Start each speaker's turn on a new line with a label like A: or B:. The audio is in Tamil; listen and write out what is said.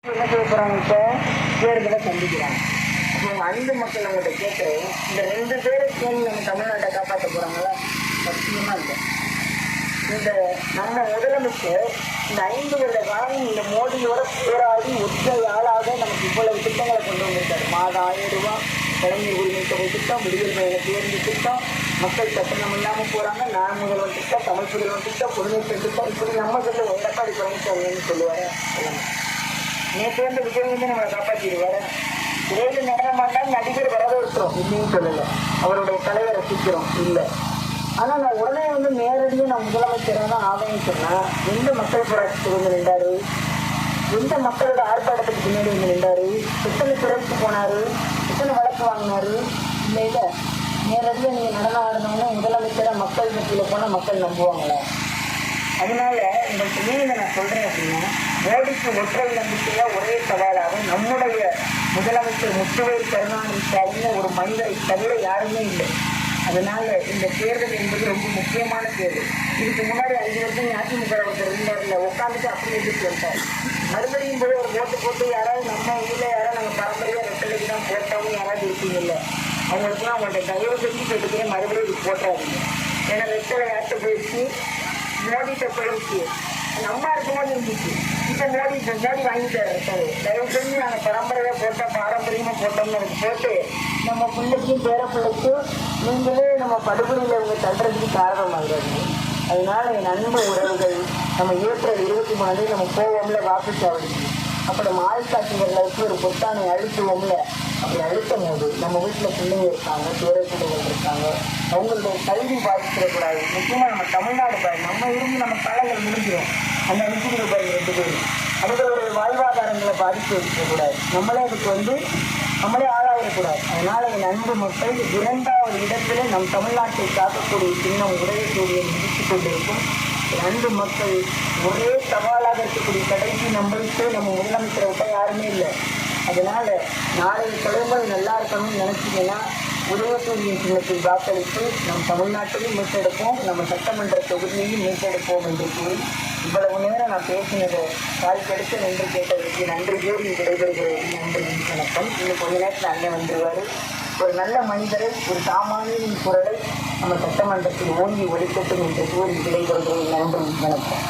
A: என்ன செய்ய போறாங்க? இப்போ தேர்தலை சந்திக்கிறாங்க. அவங்க அன்பு மக்கள் நம்மகிட்ட கேட்குறேன், இந்த 2 பேரை சேர்ந்து நம்ம தமிழ்நாட்டை காப்பாற்ற போறாங்களா? சத்தியமா இல்லை. இந்த நம்ம முதலமைச்சர் இந்த 5 வருட காலம் இந்த மோடியோட போராடி ஒற்றை ஆளாக நமக்கு இவ்வளவு திட்டங்களை கொண்டு வந்திருக்காரு. மாதம் 1000 ரூபாய் கலைஞர் உரிமை தொகை திட்டம், விடுதலை பயண பேருந்து திட்டம், மக்கள் கட்டணம் இல்லாமல் போறாங்க, நான் முதல்வன் திட்டம், தமிழ் புதல்வன் திட்டம், புதுமை திட்டம், இப்படி நம்ம சொல்ல எடப்பாடி பழனிசாமின்னு சொல்லுவாரு. நேற்று வந்து விஜய் வந்து நம்மளை காப்பாற்றிடுவாரு. வேலு நடனமாட்டால் நடிகர் வரவேற்கிறோம் இல்லைன்னு சொல்லலை, அவருடைய கலையை ரசிக்கிறோம் இல்லை. ஆனால் நான் உடனே வந்து நேரடியாக நான் முதலமைச்சராக தான் ஆவேன்னு சொன்னால் எந்த மக்கள் போராட்டத்துக்கு வந்து நின்றாரு, எந்த மக்களோட ஆர்ப்பாட்டத்துக்கு பின்னாடி வந்து நின்றாரு, எத்தனை சிறைக்கு போனாரு, எத்தனை வழக்கு வாங்கினாரு? இல்லை இல்லை, நேரடியாக நீங்கள் நடனம் ஆடணும்னா முதலமைச்சராக மக்கள் மத்தியில் போனால் மக்கள் நம்புவாங்களே. அதனால இந்த மீனில் நான் சொல்கிறேன் அப்படின்னா, மோடிக்கு ஒற்றை நம்பிக்கையா ஒரே சவாலாக நம்முடைய முதலமைச்சர் முத்துவேல் கருணாநிதி ஸ்டாலின் ஒரு மனிதரை தவிர யாருமே இல்லை. அதனால இந்த தேர்தல் என்பது ரொம்ப முக்கியமான தேர்தல். இதுக்கு முன்னாடி 5 வருஷம் அதிமுக ஒருத்தர் இருந்தார்ல, உட்காந்துட்டு அப்படி எதிர்த்து வந்தார். மறுபடியும் போய் ஒரு ஓட்டு போட்டு யாராவது நம்ம ஊரில் யாராவது நாங்கள் பரம்பரையாக ரெட்டலைக்கு தான் போட்டவங்க யாராவது இருக்கீங்கல்ல, அவங்களுக்குலாம் அவங்கள்ட்ட தயவு செஞ்சு கேட்டுக்கிறேன், மறுபடியும் இது போட்டாதீங்க. ஏன்னா ரெட்டலை யார்கிட்ட போயிடுச்சு, மோடிகிட்ட போயிடுச்சு. நம்ம இருக்கும்போது இருந்துச்சு, இப்போ மோடி வாங்கிட்டாரு ரெட்டலை. தயவு செஞ்சு நாங்கள் பரம்பரையாக போட்டோம், பாரம்பரியமாக போட்டோம்னு எனக்கு போட்டு நம்ம பிள்ளைக்கும் பேர பிள்ளைக்கும் நீங்களே நம்ம படுகொலையில் அவங்க தள்ளுறதுக்கு காரணமாகிறாங்க. அதனால என் அன்பு உறவுகள், நம்ம ஏப்ரல் 23 நம்ம போவோம்ல வாக்குச்சாவடிக்கு, அப்போ நம்ம ஆள்காட்சிகளுக்கு ஒரு பொத்தானை அழுத்துவோம்ல, அப்படி அழுத்தும் போது நம்ம வீட்டில் பிள்ளைங்க இருக்காங்க, பேர பிள்ளைகள் இருக்காங்க, அவங்களுடைய கல்வி பாதிச்சிடக்கூடாது. முக்கியமாக நம்ம தமிழ்நாடு பாரு, நம்ம இருந்து நம்ம காலங்கள் முடிஞ்சிடும். அந்த அனுப்பிடுற பாரு 2 பேரும் அவர்களுடைய வாழ்வாதாரங்களை பாதிக்க வைக்கக்கூடாது. நம்மளே ஆளாயிடக்கூடாது. அதனால என் அன்பு மக்கள், 2வது இடத்துல நம் தமிழ்நாட்டை காக்கக்கூடிய சின்னம் உதயசூரியன் முடித்துக் கொண்டிருக்கும். என் அன்பு மக்கள், ஒரே சவாலாக இருக்கக்கூடிய கடைசி நம்பருக்கு நம்ம முதலமைச்சரை விட்ட யாருமே இல்லை. அதனால நாளைய தலைமுறை நல்லா இருக்கணும்னு நினைச்சிங்கன்னா உதயசூரியன் சின்னத்தில் வாக்களித்து நம் தமிழ்நாட்டையும் மீட்டெடுப்போம், நம்ம சட்டமன்ற தொகுதியையும் மீட்டெடுப்போம் என்று கூறி இவ்வளவு நேரம் நான் பேசினதை வாய்ப்பெடுத்து நின்று கேட்டதற்கு நன்றி கூறி விடைபெறுகிறேன். நன்றி, வணக்கம். இன்னும் கொஞ்ச நேரத்தில் அண்ணன் வந்துடுவார். ஒரு நல்ல மனிதரை, ஒரு சாமானியின் குரலை நம்ம சட்டமன்றத்தில் ஓங்கி ஒழிக்கட்டும் என்று கூறி விடைபெறுகிறேன். நன்றி, வணக்கம்.